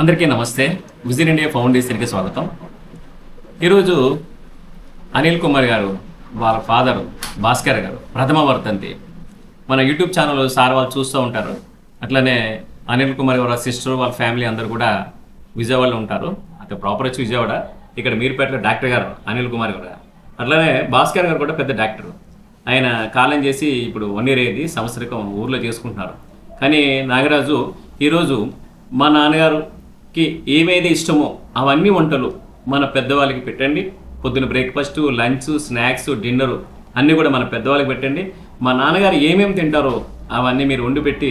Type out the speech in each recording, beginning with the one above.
అందరికీ నమస్తే. Vision India ఫౌండేషన్కి స్వాగతం. ఈరోజు అనిల్ కుమార్ గారు వాళ్ళ ఫాదర్ భాస్కర్ గారు ప్రథమ వర్ధంతి. మన యూట్యూబ్ ఛానల్ సార్ వాళ్ళు చూస్తూ ఉంటారు. అట్లనే అనిల్ కుమార్ గారు సిస్టర్ వాళ్ళ ఫ్యామిలీ అందరూ కూడా విజయవాడలో ఉంటారు. అంటే ప్రాపర్ వచ్చి విజయవాడ, ఇక్కడ మీరుపేటలో డాక్టర్ గారు అనిల్ కుమార్ గారు. అట్లనే భాస్కర్ గారు కూడా పెద్ద డాక్టర్. ఆయన కాలం చేసి ఇప్పుడు 1 year అయింది, సంవత్సరికం ఊర్లో చేసుకుంటున్నారు. కానీ నాగరాజు ఈరోజు మా నాన్నగారికి ఏమైతే ఇష్టమో అవన్నీ వంటలు మన పెద్దవాళ్ళకి పెట్టండి. పొద్దున బ్రేక్ఫాస్ట్, లంచ్, స్నాక్స్, డిన్నరు అన్నీ కూడా మన పెద్దవాళ్ళకి పెట్టండి. మా నాన్నగారు ఏమేమి తింటారో అవన్నీ మీరు వండి పెట్టి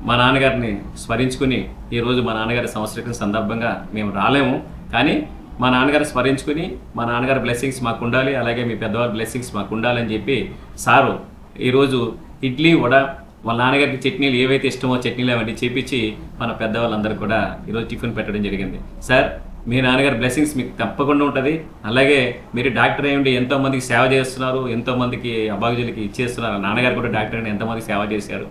మా నాన్నగారిని స్మరించుకుని, ఈరోజు మా నాన్నగారి సంవత్సరం సందర్భంగా మేము రాలేము, కానీ మా నాన్నగారు స్మరించుకుని మా నాన్నగారి బ్లెస్సింగ్స్ మాకు ఉండాలి, అలాగే మీ పెద్దవారి బ్లెస్సింగ్స్ మాకు ఉండాలని చెప్పి సారు ఈరోజు ఇడ్లీ, వడ, వాళ్ళ నాన్నగారికి చట్నీలు ఏవైతే ఇష్టమో చట్నీలు అవన్నీ చేపించి మన పెద్దవాళ్ళందరూ కూడా ఈరోజు టిఫిన్ పెట్టడం జరిగింది. సార్, మీ నాన్నగారి బ్లెస్సింగ్స్ మీకు తప్పకుండా ఉంటుంది. అలాగే మీరు డాక్టర్ అయ్యండి, ఎంతోమందికి సేవ చేస్తున్నారు, ఎంతోమందికి అభాగ్యులకి ఇచ్చేస్తున్నారు. నాన్నగారు కూడా డాక్టర్ అని ఎంతోమందికి సేవ చేశారు.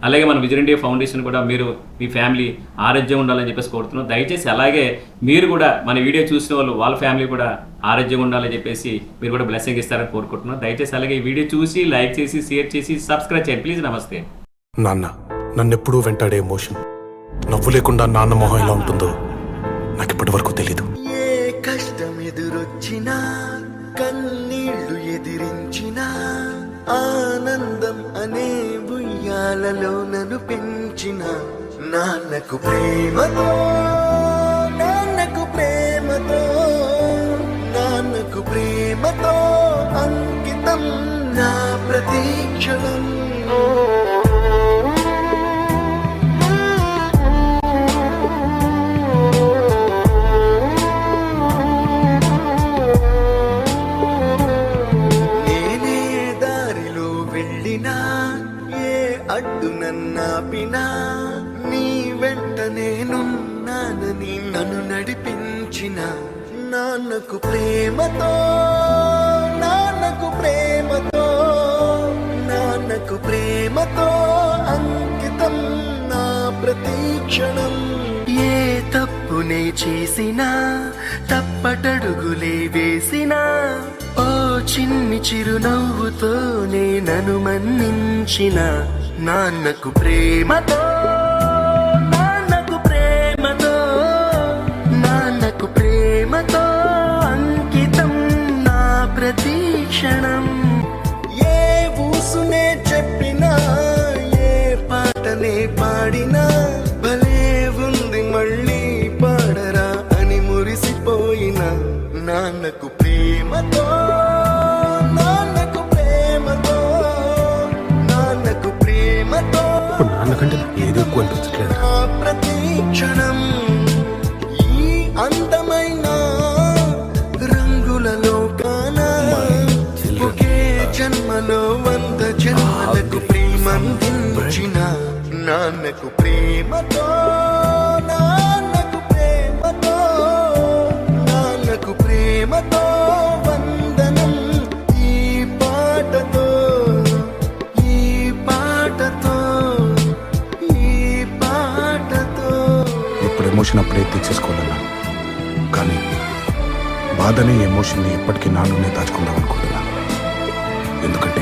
అలాగే మన విజన్ ఇండియా ఫౌండేషన్ కూడా మీరు మీ ఫ్యామిలీ ఆరోగ్యంగా ఉండాలని చెప్పేసి కోరుతున్నాం. దయచేసి అలాగే మీరు కూడా మన వీడియో చూసిన వాళ్ళు వాళ్ళ ఫ్యామిలీ కూడా ఆరోగ్యంగా ఉండాలని చెప్పేసి మీరు కూడా బ్లెస్సింగ్ ఇస్తారని కోరుకుంటున్నాం. దయచేసి అలాగే ఈ వీడియో చూసి లైక్ చేసి షేర్ చేసి సబ్స్క్రైబ్ చేయండి ప్లీజ్. నమస్తే. నాన్న నన్నెప్పుడూ వెంటాడే ఎమోషన్, నవ్వు లేకుండా నాన్న మొహం ఎలా ఉంటుందో నాకు ఇప్పటి వరకు తెలీదు. ఏ కష్టం ఎదురొచ్చినా, కన్నీళ్లు ఎదిరించినా, ఆనందం అనే ఉయ్యాలలో నన్ను పెంచిన నాన్నకు ప్రేమతో, నాన్నకు ప్రేమతో, నాన్నకు ప్రేమతో అంకితం నా ప్రతీక్షణం. అడ్డు నన్నాపినా నీ వెంట నేనున్నానని నన్ను నడిపించిన నాన్నకు ప్రేమతో, నాన్నకు ప్రేమతో, నాన్నకు ప్రేమతో అంకితం నా ప్రతీక్షణం. ఏ తప్పునే చేసినా, తప్పటడుగులే వేసినా, ఓ చిన్ని చిరునవ్వుతోనే నన్ను మన్నించిన నాన్నకు ప్రేమతో, నాన్నకు ప్రేమతో, నాన్నకు ప్రేమతో అంకితం నా ప్రతీక్షణం. ఏ ఊసునే చెప్పినా, ఏ పాటనే పాడినా, భలే ఉంది మళ్ళీ పాడరా అని మురిసిపోయిన నాన్నకు ప్రేమతో, నాన్నకు ప్రేమతో, నాన్నకు ప్రేమతో ఇప్పుడు నాన్నకంటే నాకు ఏది ఎక్కువ అనిపించట్లేదు. ప్రతీక్షణం ఈ అందమైన రంగులలో కానా, ఒకే జన్మలో 100 జన్మలకు ప్రేమందించిన నాన్నకు ప్రేమతో, నాన్నకు ప్రేమతో, నాన్నకు ప్రేమతో వందనం. ఈ పాటతో, ఈ పాటతో, ఈ పాటతో. ఇప్పుడు ఎమోషన్ అప్పుడే తీసేసుకోవాలన్నా, కానీ బాధనే ఎమోషన్ని ఎప్పటికీ నాలోనే దాచుకుందాం అనుకుంటున్నాను. ఎందుకంటే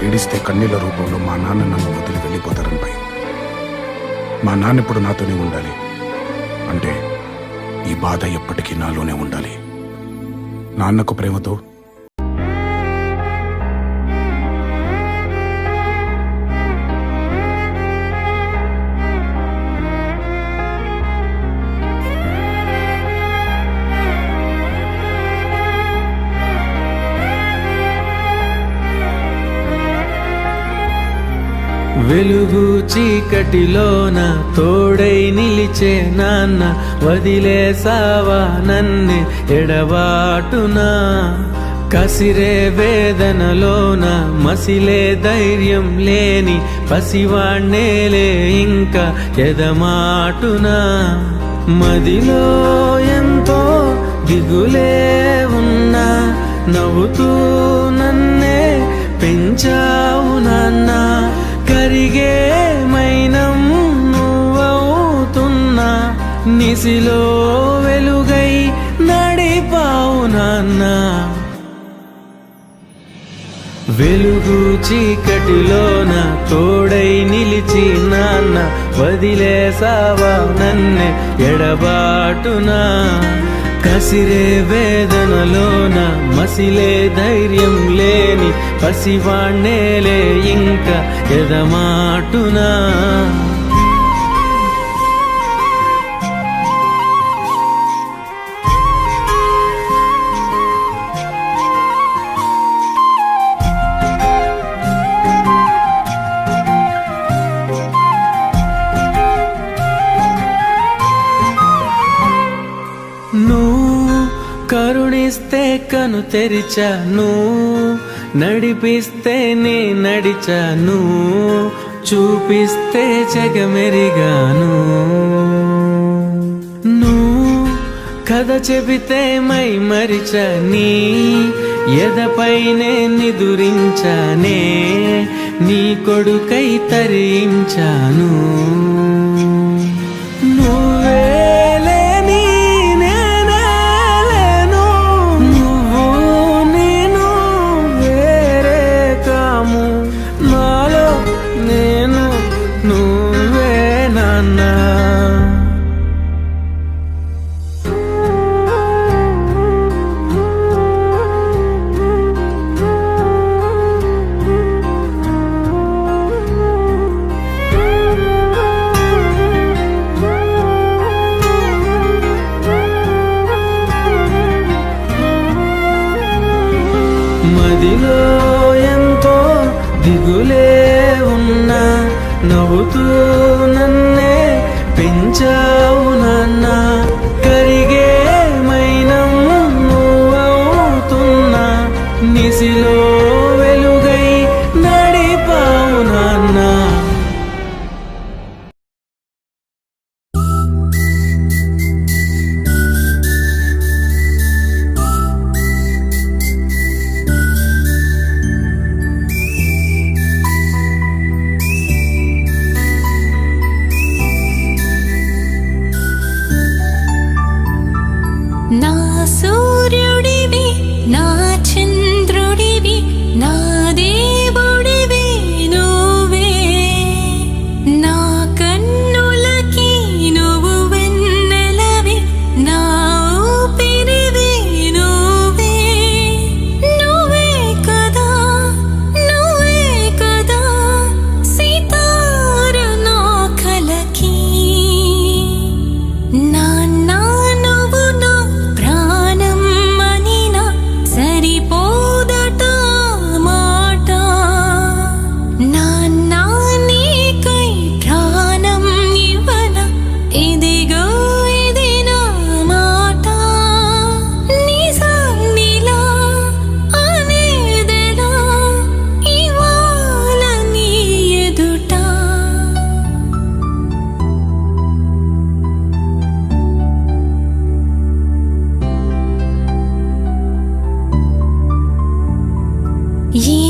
ఏడిస్తే కన్నీళ్ళ రూపంలో మా నాన్న నన్ను వదిలి వెళ్ళిపోతారని భయం. మా నాన్న ఇప్పుడు నాతోనే ఉండాలి అంటే ఈ బాధ ఎప్పటికీ నాలోనే ఉండాలి. నాన్నకు ప్రేమతో, వెలుగు చీకటిలోన తోడై నిలిచే నాన్న, వదిలేసావా నన్నే ఎడబాటునా. కసిరే వేదనలోన మసిలే ధైర్యం లేని పసివాణ్ణేలే ఇంకా ఎదమాటునా. మదిలో ఎంతో దిగులే ఉన్నా, నవ్వుతూ నన్నే పెంచావు నాన్న. కరిగే మైనం నువ్వవుతున్నా, నిసిలో వెలుగై నడిపావు నాన్న. వెలుగు చీకటిలోన తోడై నిలిచి నాన్న వదిలేసావా నన్నే ఎడబాటునా. కసిరే వేదనలోన మసిలే ధైర్యం లేని పసివాణ్ణేలే ఇంకా ఎదమాటునా. నువ్వు కరుణిస్తే కను తెరిచాను, నడిపిస్తే నే నడిచాను, చూపిస్తే జగమెరిగాను. నువ్వు కథ చెబితే మై మరిచని ఎదపైనే నిదురించానే, నీ కొడుకై తరించాను. మదిలో ఎంతో దిగులే ఉన్నా నవ్వుతూ నన్నే పెంచావు నాన్న. కరిగే మైనం నువ్వవుతున్నా, నిసిలో వెలుగై నడిపావు నాన్న. నా సూర్యుడివి, నా చంద్రుడివి, నా దేవుడివి నువ్వే. నా కన్నులకి నువ్వు వెన్నెలవి, నా ఊపిరివి నువ్వే. నువ్వే కదా, నువ్వే కదా సితార నా కలకి. నాన్న ఈ